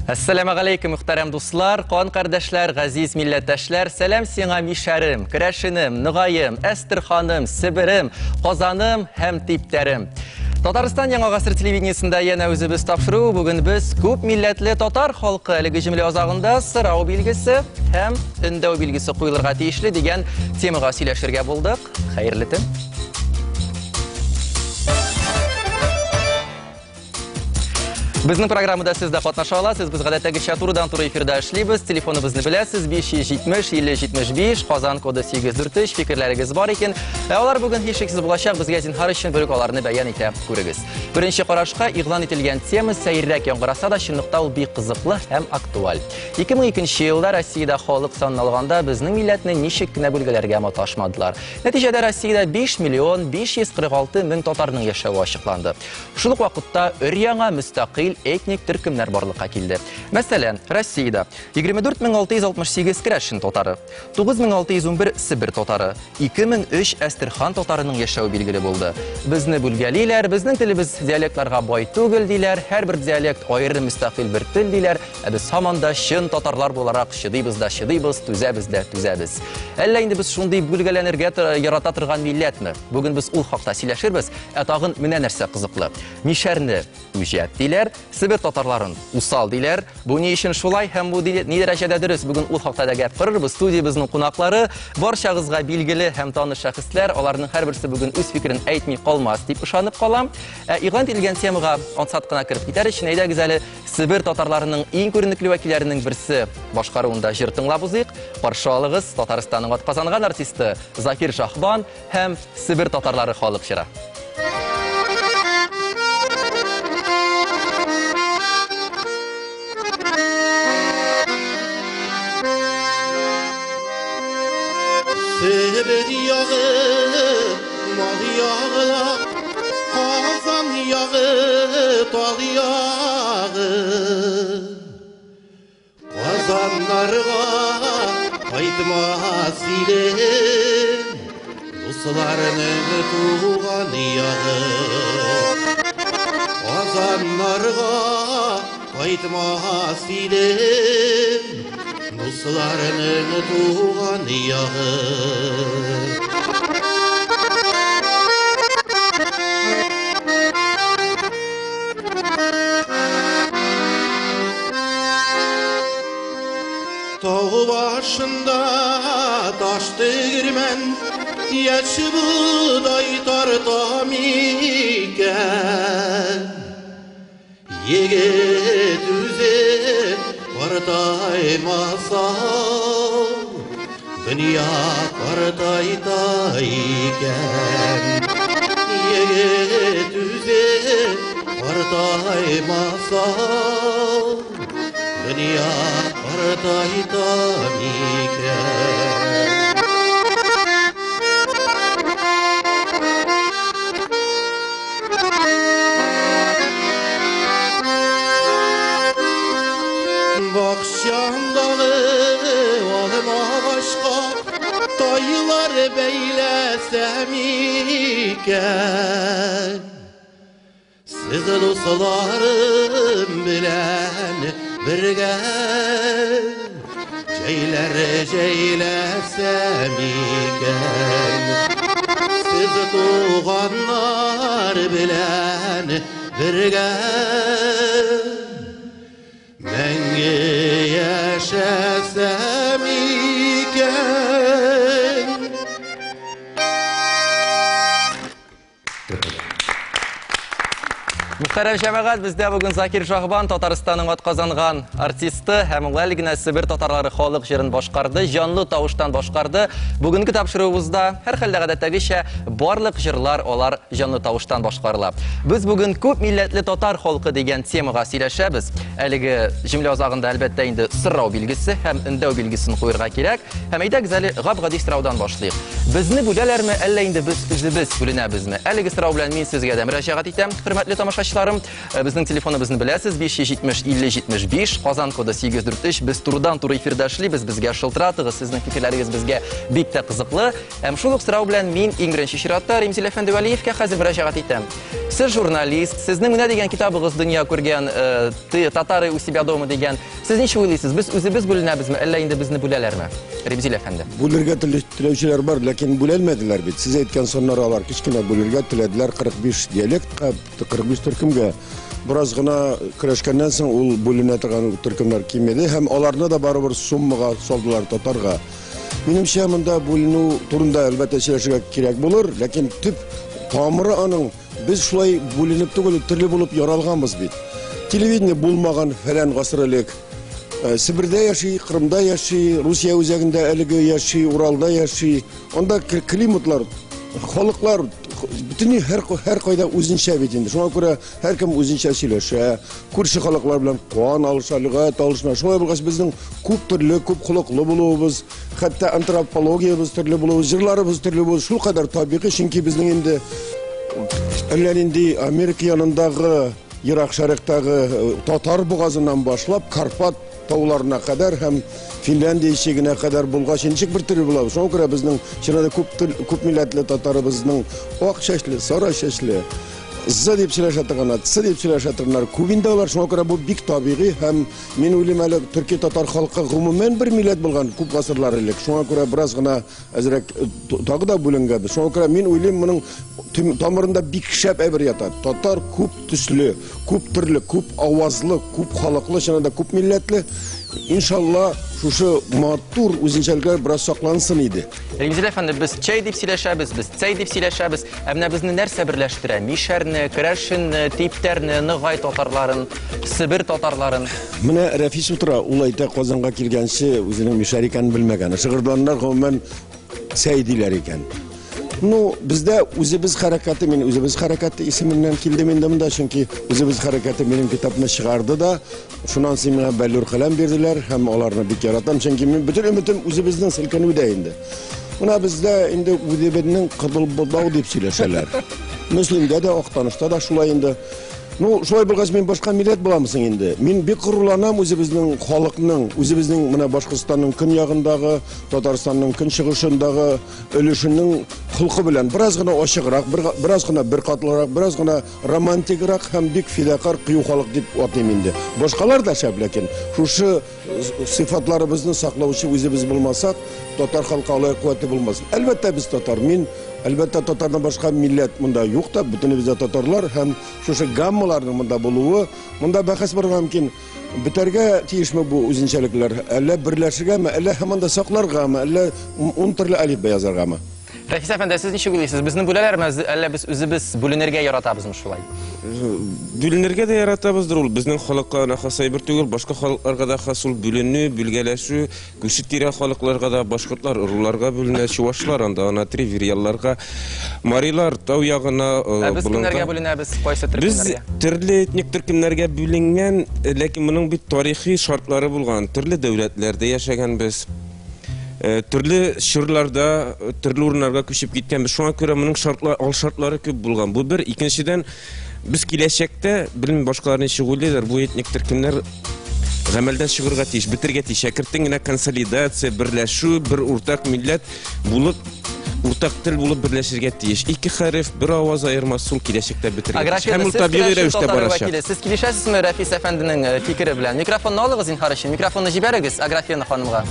Assalamu alaikum, muhtaram dostlar, qon qardaşlar, gaziz milletdaşlar. Selam sing'a Mishərim, Kirəşinim, Nıgayım, Əstirxanim, Sibirim, Qozanım, həm tiplərim. Tataristan Яңа Гасыр телевидениесендә яна үзебез тапшыру. Бүген без күп милләтле татар халкы әлеге җөмлә азагында сырау билгесе һәм өндәү билгесе куелырга тиешле дигән темага сөйләшергә булдык. Хәерле төн. Безнең программада сез дә катнаша аласыз. Без гадәттәгечә турыдан-туры эфирда эшлибез. Телефоныбызны беләсез: 570-50-75, Казан коды 843. Фикерләрегез бар икән. Алар бүген һичшиксез булачак. Безгә зинһар өчен бер аларны бәян итә күрегез. Беренче карашка игълан ителгән тема сәеррәк яңгыраса да чынлыкта ул бик кызыклы һәм актуаль. 2002 елда Россиядә халык санын алганда безнең милләтне ничек кенә бүлгәләргә маташмадылар. Нәтиҗәдә Россиядә 5 миллион 546 мең татарның яшәве ачыкланды. Шул ук вакытта өр-яңа мөстәкыйль этник төркемнәр барлыкка килде. Мәсәлән, Россиядә 24668 Керәшин татары, 9611 Сибир татары, 2003 Әстерхан татарының яшәү билгеле булды. Безне бүлгәлиләр, безнең телебез диалектларга бай түгел диләр, һәрбер диалект аерым мөстәкыйль бер тел диләр. Без һаман да чын татарлар буларак чыдыйбыз да чыдыйбыз, түзәбез дә түзәбез. Әллә инде без шундый бүлгәләнергә ярата торган милләтме? Бүген без ул хакта сөйләшербез. Тагын менә нәрсә кызыклы. Мишәрне үҗәт диләр, Сибир татарларын усал диләр. Бу ни өчен шулай һәм бу ни дәрәҗәдә дөрес? Бүген ул хакта да гәп кырырбыз. Студиябызның кунаклары барчагызга билгеле һәм таныш шәхесләр. Аларның һәрберсе бүген үз фикерен әйтми калмас дип ышанып калам. Игълан ителгән темага ансат кына кирип китәр өчен әйдәгез әле Сибир татарларының иң күренекле вәкилләренең берсе башкаруында җыр тыңлап узыйк. Каршы алыгыз Татарстанның атказанган артисты Закир Шахбан һәм Сибир татарлары халык җыры. Sibir yağı, mal yağı, Kazan yağı, dal yağı. Kazanlarga kaytmaz ilim, Ruslarının tuğan yağı. Kazanlarga kaytmaz ilim, Ruslarının tuğan yağı. Tağ başında taş değirmen, Yaşı buğday tartam iken, Yigit üze Qartaymasa dünya qartayda iken, Yigit üze qartaymasa dünya qartayda iken. Bakşandağı alma başka Dayılar beylesem iken, Siz dostlarım bilen birge Ceylesem iken, Siz tuğanlar bilen birge Menge yaşasam iken. Muhterem җәмәгать, бездә бүген Закир Шахбан, Татарстанның атказанган артисты һәм генә Сибир татарлары халык җырын башкарды, җанлы тавыштан башкарды. Бүгенге тапшыруыбызда һәр хәлдә гадәттәгечә барлык җырлар алар җанлы тавыштан башкарыла. Без бүген күп милләтле татар халкы дигән темага сөйләшәбез. Әлеге җөмлә азагында әлбәттә инде сырау билгесе һәм өндәү билгесен куярга кирәк. Һәм әйдәгез әле гап-гади сораудан башлыйк. Безне бүләләрме, әллә инде без үзебез бүленәбезме? Әлеге сорау белән мин сезгә дә мөрәҗәгать итәм. Хөрмәтле тамашачылар, достарым, безнең телефоныбызны беләсез, 570-50-75, Казан коды 843, без турыдан-туры эфирдә эшлибез, безгә шылтыратыгыз, сезнең фикерләрегез безгә бик тә кызыклы. Шул ук сорау белән мин иң беренче чиратта Ремзил әфәнде Вәлиевкә хәзер мөрәҗәгать итәм. Сез журналист, сезнең менә дигән китабыгыз дөнья күргән, татары у себя дома дигән. Сез ничә уйлыйсыз? Без үзебез бүленәбезме, әллә инде безне бүләләрме? Ремзил әфәнде. Бүлергә теләүчеләр бар, ләкин бүләлмәделәр бит. Сез әйткән соннары алар кичкенә бүлергә теләделәр 45 диалектка, 45 төркемгә. Бераз гына көрәшкәннән соң ул бүленә торган төркемнәр кимәде һәм аларны да барыбер суммага салдылар татарга. Минемчә, монда бүленү турында әлбәттә сөйләшергә кирәк булыр, ләкин төп тамыры аның без шулай бүленеп түгел, төрле булып яралганбыз бит. Телевидение булмаган фәлән гасыр элек. Сибирдә яши, Кырымда яши, Русия үзәгендә әлеге яши, Уралда яши. Анда климатлар, халыклар бөтенләй һәр кайда үзенчә бит инде. Шуңа күрә һәркем үзенчә сөйләшә. Күрше халыклар белән куан алыша, лөгать алышына. Шулай булгач безнең күп төрле, күп холыклы булуыбыз, хәтта антропологиябыз төрле булуыбыз, җырларыбыз төрле булуы шул кадәр табигый, чөнки безнең инде әллә нинди Америка янындагы, Ирак шәрыктагы татар бугазыннан башлап Карпат тауларына кадәр һәм Финляндия ишегенә кадәр булгач ничек бер төрле була. Шуңа күрә безнең чыннан күп милләтле татарыбызның ак чәчле, сары чәчле, зы дип сөйләшә торган, цы дип сөйләшә торганнар күп инде алар. Шуңа күрә бу бик табигый һәм мин уйлыйм әле төрки татар халкы гомумән бер милләт булган күп гасырлар элек. Шуңа күрә бераз гына әзрәк тагы да бүленгәбез. Шуңа күрә мин уйлыйм моның тамырында бик шәп әйбер ята. Татар күп төсле, күп төрле, күп авазлы, күп халыклы, чыннан да күп милләтле. Иншалла шушы матур үзенчәлекләр бераз саклансын иде. Ремзил әфәнде, без чәй дип сөйләшәбез, без цәй дип сөйләшәбез. Менә безне нәрсә берләштерә? Мишәрне, көрәшне, типтәрне, ныгай татарларын, Сибир татарларын. Менә Рәфис утыра, ул әйтә Казанга килгәнче үзенең мишәр икәнен белмәгән. Шыгырданнар гомумән цәй диләр икән. Ну, бездә үзебез хәрәкәте, мин үзебез хәрәкәте исеменнән килдем инде монда, чөнки үзебез хәрәкәте минем китапны чыгарды да, шуннан соң миңа бәллүр каләм бирделәр һәм аларны бик яратам, чөнки мин бөтен өметем үзебезнең селкенүдә инде. Менә бездә инде үзебезнең кызыл бодау дип сөйләшәләр. Мөслимдә дә, Актанышта да шулай инде. Ну, шулай булгач мин башка милләт буламсың инде. Мин бик гырурланам үзебезнең халыкның, үзебезнең менә Башкортстанның көньягындагы, Татарстанның көнчыгышындагы өлешенең холкы белән бераз гына ачыграк, бераз гына беркатлырак, бераз гына романтикрак һәм бик фидакар кыю халык дип атыйм инде. Башкалар да шәп, ләкин шушы сыйфатларыбызны саклаучы үзебез булмасак, татар халкы алай куәтле булмас. Әлбәттә без татар, мин әлбәттә татардан башка милләт монда юк та, бөтенебез дә татарлар һәм шушы гаммаларның монда булуы, монда бәхәс барырга мөмкин. Бетәргә тиешме бу үзенчәлекләр? Әллә берләшергәме, әллә һаман да сакларгамы, әллә 10 төрле алифба язаргамы? Рәфис әфәнде, сез ничек уйлыйсыз? Безне бүләләрме, әллә без үзебез бүленергә яратабызмы шулай? Бүленергә дә яратабыздыр ул. Безнең халыкка хас әйбер түгел, башка халыкларга да хас ул бүленү, бүлгәләшү, күрше-тирә халыкларга да, башкортлар, уруларга бүленә, чуашлар, анда тривериялларга, марилар тау ягына булынган. Без кемнәргә бүленәбез? Кайсы төркемнәргә? Без төрле этник төркемнәргә бүленгән, ләкин моның бит тарихи шартлары булган. Төрле дәүләтләрдә яшәгәнбез. Төрле шырларда, төрле урыннарга күчеп киткәнбез. Шуңа күрә моның шартлары күп булган. Бу бер, икенчедән без киләчәктә, белмим башкалар ничек уйлыйлар, бу этник төркемнәр гамәлдән чыгырга тиеш, бетергә тиеш. Шәкерттең генә консолидация, берләшү, бер уртак милләт булып, уртак тел булып берләшергә тиеш. Ике хәреф, бер аваз айырмасы ул киләчәктә бетергә тиеш. Һәм ул табигый рәвештә барачак. Сез килешәсезме Рәфис әфәнденең фикере белән? Микрофонны алыгыз, зинһар өчен. Микрофонны җибәрегез Аграфена ханымга.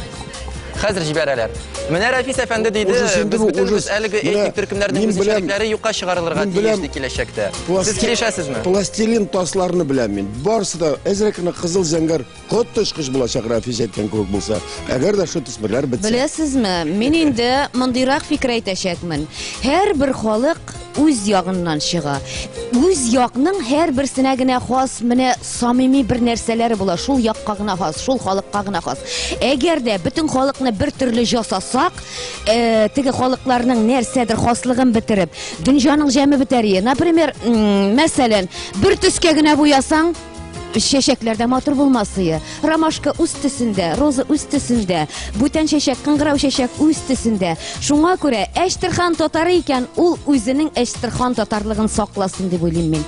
Хәзер җибәрәләр. Менә Рәфис әфәнде диде, без бөтенбез әлеге этник төркемнәрнең үзенчәлекләре юкка чыгарылырга тиеш киләчәктә. Сез килешәсезме? Пластилин тасларны беләм мин. Барысы да әзрәк кенә кызыл зәңгәр кот төшкыч булачак Рәфис әйткән кебек булса. Әгәр дә шу төсмерләр бетсә. Беләсезме, мин инде мондыйрак фикер әйтәчәкмен. Һәрбер халык үз ягыннан чыга. Үз якның һәр берсенә генә хас, менә самими бер нәрсәләре була. Шул якка гына хас, шул халыкка гына хас. Әгәр дә бөтен халыкны бер төрле жасасак, теге халыкларның нәрсәдер хаслыгын бетереп, дөньяның җәме бетәр. Например, мәсәлән, бер төскә генә буясаң, Şeşeklerde matır bulmasıyı, Ramashka üstüsünde, Roza üstüsünde, Buten şeşek, Kıngırav şeşek üstüsünde. Şuna göre Eştirhan Tatarı iken ul özünün Eştirhan Tatarlığını saklasın diye bileyim ben.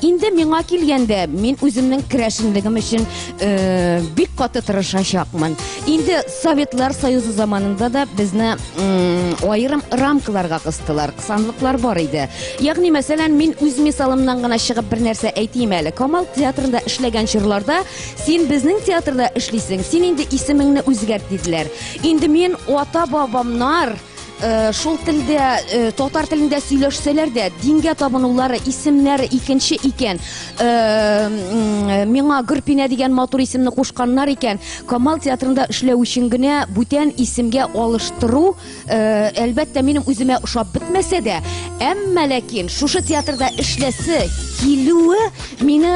İndi mena kelgende men özümnün kireşinligim için bik katı tırışaşakman. İndi Sovetler Soyuzu zamanında da bizni ayırım ramkalarga kıstılar, kısanlıklar var idi. Yani mesela men öz misalımdan gana çıkıp bir nerse aytayım әле. Kamal teatrında işlegen şırlarda sen bizning teatrda işleysin. Sen indi ismingni o'zgart dediler. Indi men ota babamlar şol tilde, Tatar tilinde söyleşseler de dinge tabınulары isimleri ikinci iken mena Gırpine degan motor isimni qo'shganlar ekan Kamal teatrında ishleu uchun gina buten isimga alıştırу albatta mening o'zimga o'xshab bitmasa da ammo lekin shusha teatrda ishlasi keluvi meni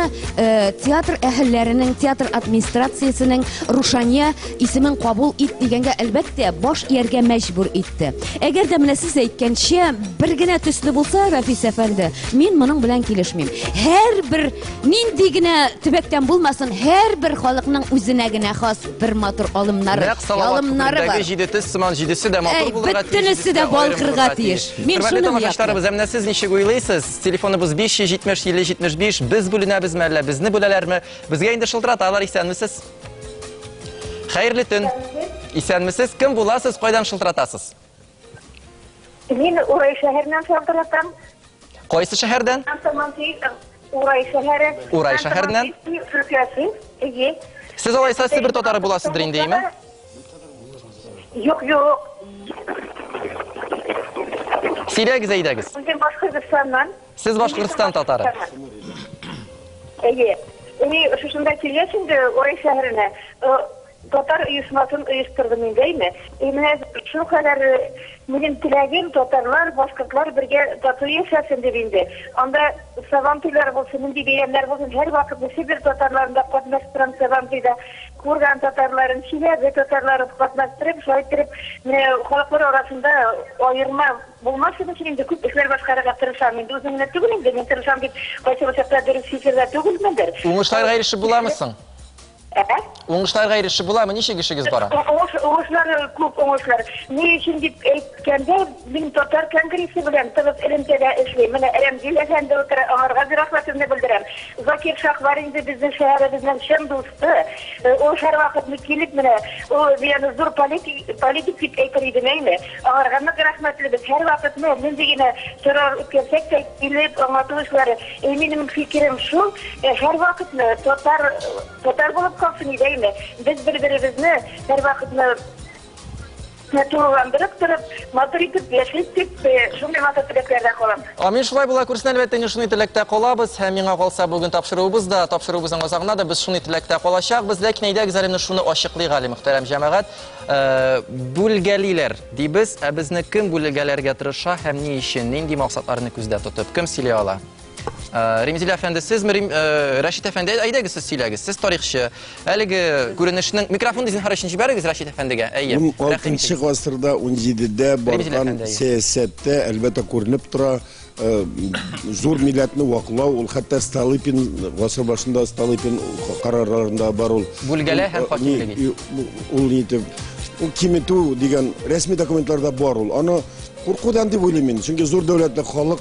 teatr ahillarining teatr administratsiyasining Rushaniya ismin qabul et deganga albatta bosh erga majbur etdi. Eğer de mene siz aytgancha birgina tusli bo'lsa Rafis efendi, men buning bilan kelishmayman. Her bir nindigina tubakdan bo'lmasin, her bir xalqning o'zinagina xos bir motor olimlari var. Jidisi de motor bulurga tiyish. Bittinisi de balqirga tiyish. Men shuni yaptım. Emne siz nişe uylaysız? Telefonumuz 570 50 75. Biz bulunabız mı? Bizni bularlarmı? Bizge indi şıltırat ağlar isenmisiz? Hayırlı tün. İsenmisiz? Kim bulasız? Koydan şıltıratasız? Men Uray şehrinden şıltıratam. Koysi şehirden? Uray şehrinden? Siz olaysa Sibir Tatarı bulasıdır indeyim mi? Yok. Siriyagiz eydagiz. Ben Başkırgızistan'dan. Siz Başkırgızistan Tatarı. Şuşunda keliyor şimdi Uray şehrine. Tatar uyuşmasını uyuşturdum indeymi? Şu kadar benim tilagim Tatarlar, Başkırtlar birge Tatı yaşasın debindi. Onda Savantiler olsun, indi beyenler olsun, her vakit Sibir Tatarlarında katlaştıran Savantida, Kurgan Tatarların, Şile'de Tatarları katlaştırıp, şahittirip, halklar arasında ayırma bulmasın için indi küp işler başkara tırışam. İndi uzunluğuna tügülüm de, ben tırışam deyip, kaçı başakta dürüst fikirde tügülmendir. Uğuşlar gayrışı bular mısın? Oğuşlar gayrışı bular mı? Niçin kişiniz var? Oğuşlar, klub oğuşlar. Ne için deyip etkende, benim Tatar kongresi bilen, tığız elimtede işleyim. Mene Eremgil Efendi otur, ağırga bir rahmetini bildirem. Zakir Şah var indi bizden şehre, bizden şem dostu. O her vakit kelip mene, o yani zor politik tip ekriydi neymi? Ağırganlık rahmetli biz her vakit ne? Ben de yine terör ütkensek de gelip anlatılışları. Eminim fikrim şu, her vakit ne? Tatar bulup kalsın ideymi? Biz birbirimizni her vakit ne? Turlandırıp durup, motor itip, yaşayıp, şunday motor tileklerde kalam. Amin şulay bular kursun elbette şunu tilekte kalabız. Hem yana kalsa bugün tapşırığımızın ozağına da biz şunu tilekte kalacak. Biz lakin eyde güzelimle şunu aşıqlıyıq ali muhterem cemaat. Bölgeliler deybiz. Bizni kim bölgelerge tırışa hem ne işin, neydi maksatlarını küzde tutup, kim silya ala? Remzil Efendi, siz mi Raşid Efendi? Ayda siz silyagiz, siz tarihçi. Әлігі көрінішінің mikrofonu dizin harışın жіберіңіз Raşid Efendiге. 16 asırda 17'de bargan siyasette elbette görünüp tura zor milletini vaklav, ol hatta Stolypin, asır başında Stolypin kararlarında var ol. Bulgale hem hakimligi. Ol neydi? O kimitu diyen resmi dokumentlarda var ol. Ana korkudan deyip oylaymayın. Çünkü zor devletle halk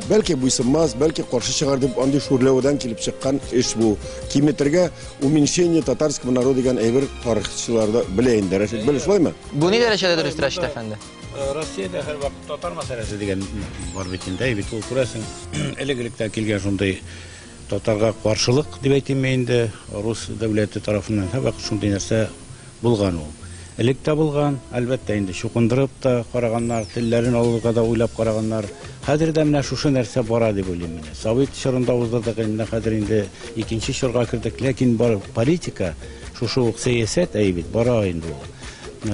belki buysunmaz, belki karşı çıkar deyip andi şurlevden kelip çıkan iş bu. Kimetrge umenьшение татарского народа деген эбир tarihçilerde bileyindir. Böyle şolay mı? Bu ne derecede dürüst Raşid Efendi? Rossiyada her vakit Tatar meselesi degan var bitinde. Bit ol күрәсең, элегилектә килгән шундай Татарга каршылык дип әйтим инде Рус дәүләте тарафыннан һәр вакыт шундай нәрсә булган ул. Электе булган, әлбәттә инде шукындырып та караганнар, телләрен алырга да уйлап караганнар. Хәзер дә менә шушы нәрсә бара дип уйлыйм мин. Совет чорында уздырдык инде, хәзер инде икенче чорга кирдек, ләкин бар политика, шушы ук сәясәт әйбит бара инде ул.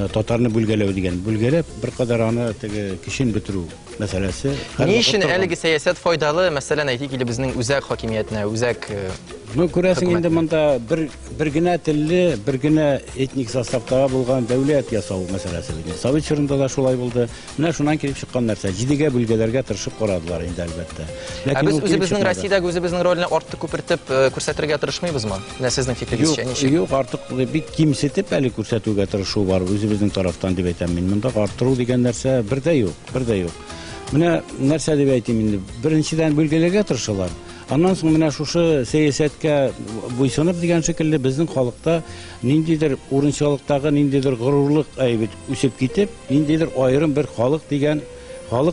Татарны бүлгәләү дигән, бүлгәләп бер кадәр аны теге кишен бетерү мәсьәләсе. Ни өчен әлеге сәясәт файдалы? Мәсәлән, әйтик инде безнең үзәк хакимиятенә, үзәк Ну, күрәсең инде монда бер генә телле, бер генә этник составтагы булган дәүләт ясау мәсьәләсе. Совет чорында да шулай булды. Менә шуннан килеп чыккан нәрсә. 7-гә бүлгәләргә тырышып карадылар инде әлбәттә. Ләкин без үзебезнең Россиядәге үзебезнең рольне артык күпертеп күрсәтергә тырышмыйбызмы? Менә сезнең фикерегезчә ничек? Юк, артык бик кимсетеп әле күрсәтүгә тырышу бар үзебезнең тарафтан дип әйтәм мин. Монда арттыру дигән нәрсә бердә юк. Менә нәрсә дип әйтим инде. Беренчедән бүлгәләргә тырышалар. Аннан соң менә шушы сәясәткә буйсынып дигән шикелле безнең халыкта ниндидер урынчалыктагы ниндидер горурлык әйбет үсеп китеп, ниндидер аерым бер халык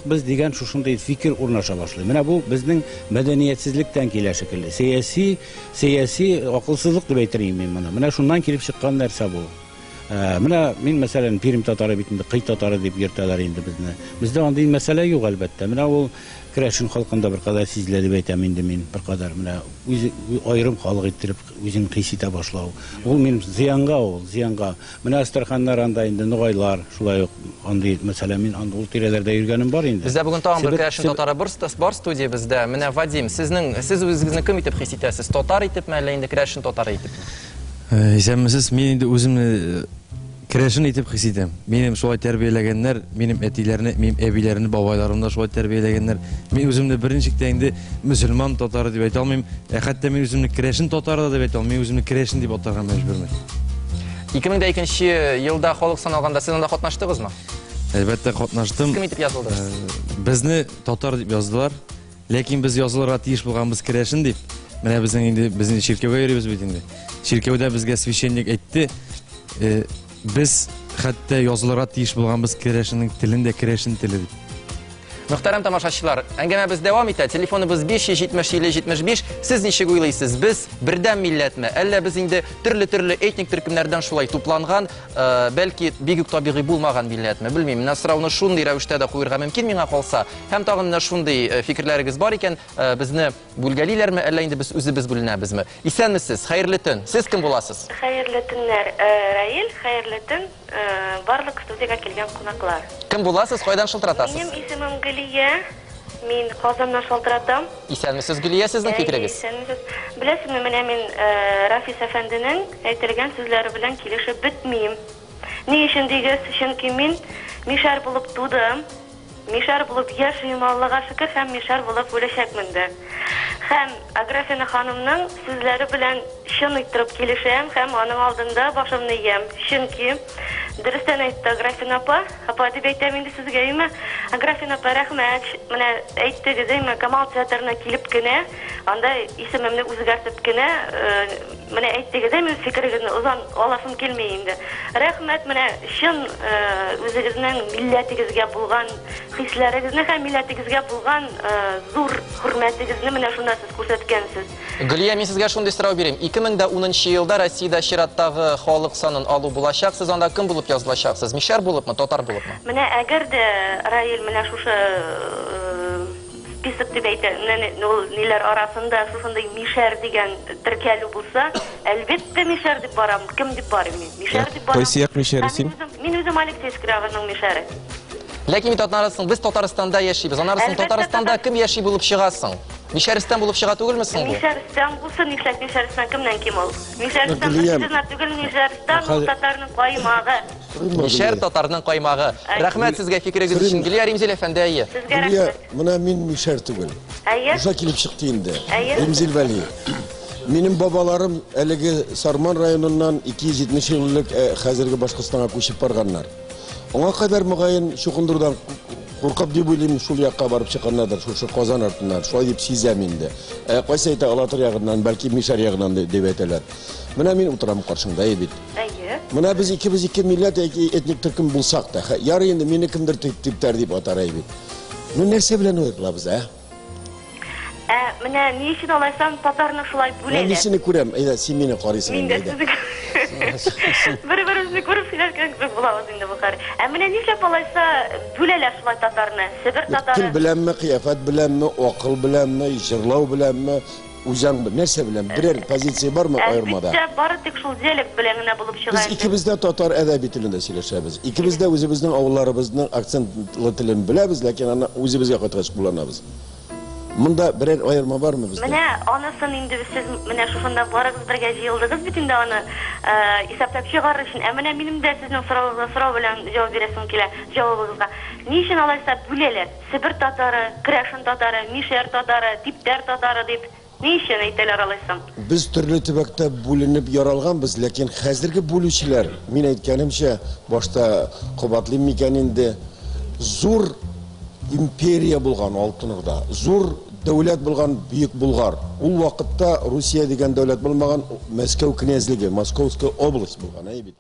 без дигән шушындай фикер урнаша башлый. Менә бу безнең мәдәниятсезлектән килә шикелле. Сәяси акылсызлык дип әйтергә мин моны. Менә шуннан килеп чыккан нәрсә бу. Менә мин мәсәлән Пермь татары бит инде кый татары дип йөртәләр инде безне. Бездә андый мәсьәлә юк әлбәттә. Менә ул Керәшен халкында бер кадәр сизелә дип әйтәм инде мин. Бер кадәр менә аерым халык иттереп үзен хис итә башлау. Ул мин зыянга. Менә Астраханнар анда инде нугайлар, шулай ук андый мәсьәлә мин анда ул тирәләрдә йөргәнем бар инде. Бездә бүген тагын бер Керәшен татары бар студиябызда. Менә Вадим, сез үзегезне кем итеп хис итәсез? Татар итепме әллә инде Керәшен татары итепме? Исәнмесез, мин инде үземне Керәшен итеп хис итәм. Минем шулай тәрбияләгәннәр, минем әтиләрне, минем әбиләрне, бабайларымны шулай тәрбияләгәннәр. Мин үземне беренчектә инде мөселман татары дип әйтә алмыйм. Хәтта мин үземне Керәшен татары дип әйтә алмыйм. Мин үземне Керәшен дип атарга мәҗбүрмен. 2002 елда халык саналганда сез анда катнаштыгызмы? Әлбәттә катнаштым. Кем итеп язылдыгыз? Безне татар дип яздылар. Ләкин без язылырга тиеш булганбыз Керәшен дип. Менә безнең чиркәүгә йөрибез бит инде. Чиркәүдә безгә священник әйтте. Biz hatta yazılara tiyiş bulganbız Керәшеннең телендә Керәшен теле дип. Мөхтәрәм тамашачылар, әңгәмәбез дәвам итә. Телефоныбыз 570-75. Сез ничек уйлыйсыз? Без бердәм милләтме? Әллә без инде төрле этник төркемнәрдән шулай тупланган, бәлки бик үк табигый булмаган милләтме? Белмим. Менә сорауны шундый рәвештә дә куярга мөмкин миңа калса. Һәм тагын менә шундый фикерләрегез бар икән, безне бүлгәлиләрме, әллә инде без үзебез бүленәбезме? Исәнмесез? Хәерле төн. Сез кем буласыз? Хәерле төннәр, Раил, хәерле төн. Барлык студиягә килгән кунаклар. Кем буласыз? Кайдан шылтыратасыз? Минем исемем Гөлия. Мин Казаннан шылтыратам. Исәнмесез, Гөлия, сезнең фикерегез? Исәнмесез. Беләсезме, менә мин Рафис әфәнденең әйтелгән сүзләре белән килешеп бетмим. Ни өчен дигез? Чөнки мин мишәр булып тудым. Мишәр булып яшим, Аллага шөкер, һәм мишәр булып үләчәкмен дә. Һәм Аграфена ханымның сүзләре белән чын иттереп килешәм һәм аның алдында башымны иям. Чөнки дөрестән әйтте Аграфена апа дип әйтәм инде сезгә име. Аграфена апа, рәхмәт. Менә әйттегез име, Камал театрына килеп кенә, анда исемемне үзгәртеп кенә, менә әйттегез име, фикерегезне узан аласым килми инде. Рәхмәт, менә чын үзегезнең милләтегезгә булган хисләрегезне һәм милләтегезгә булган зур хөрмәтегезне менә шунда сез күрсәткәнсез. Гөлия, мин сезгә шундый сорау бирим. 2010 елда Россиядә чираттагы халык санын алу булачак. Сез анда кем булып язылачаксыз? Мишәр булыпмы, татар булыпмы? Менә әгәр дә Раил менә шушы список дип әйтә, ниләр арасында шушындай мишәр дигән теркәлү булса, әлбәттә мишәр дип барам. Кем дип барам мин? Мишәр дип барам. Кайсы як мишәр син? Мин үзем Алексеевский районының мишәре. Ләкин без Татарстанда яшибез. Анарысын Татарстанда кем яши булып чыгасың? Мишәристан булып чыга түгелмесең бу? Мишәристан булса, нишләп Мишәристан кемнән ким ул? Мишәристан түгел, Мишәристан ул татарның каймагы. Мишәр татарның каймагы. Рәхмәт сезгә фикерегез өчен. Гөлия Римзил әфәнде, әйе. Сезгә рәхмәт. Менә мин мишәр түгел. Әйе. Uşa килеп чыкты инде. Римзил Вәли. Минем бабаларым әлеге Сарман районыннан 270 еллык хәзерге Башкортстанга күчеп барганнар. Аңа кадәр мөгаен шукындырдан куркып дип уйлыйм, шул якка барып чыкканнардыр, шушы Казан артыннан, шулай дип сизәм инде. Кайсы әйтә Алатыр ягыннан, бәлки Мишәр ягыннан дип әйтәләр. Менә мин утырам каршыңда бит. Әйе. Менә biz ике милләт этник төркем булсак та, ярый инде мине кемдер типтәр дип атар бит. Ну нәрсә белән уйлабыз, Менә ни өчен алайсам татарны шулай бүләләр? Мен нисене күрәм, әйдә, син мине карыйсың Мин дә инде. Бер-беребезне күреп сөйләшкән кебек булабыз инде бу хәр. Менә нишләп алайса бүләләр шулай татарны? Себер татары. Тел беләнме, кыяфәт беләнме, акыл беләнме, җырлау беләнме, үзәң нәрсә белән берәр позиция бармы аермада? Әлбәттә, бары тик шул диалект белән генә булып чыга. Без икебез дә татар әдәби телендә сөйләшәбез. Икебез дә үзебезнең авылларыбызның акцентлы телен беләбез, ләкин аны үзебезгә кайтгач кулланабыз. Монда берәр аерма бармы бездә? Менә анысын инде сез менә шушында барыгыз бергә җыелдыгыз бит инде аны исәпләп чыгарыр өчен. Менә минем дә сезнең сорау белән җавап бирәсем килә җавабыгызга. Ни өчен алайса бүләләр? Себер татары, Керәшен татары, Мишәр татары, Типтәр татары дип ни өчен әйтәләр алайса? Без төрле төбәктә бүленеп яралганбыз, ләкин хәзерге бүлүчеләр, мин әйткәнемчә, башта кабатлыйм микән инде, зур империя булган Алтын Урда, зур дәүләт булган Бөек Булгар. Ул вакытта Русия дигән дәүләт булмаган, Мәскәү князьлеге, Московская область булган, бит.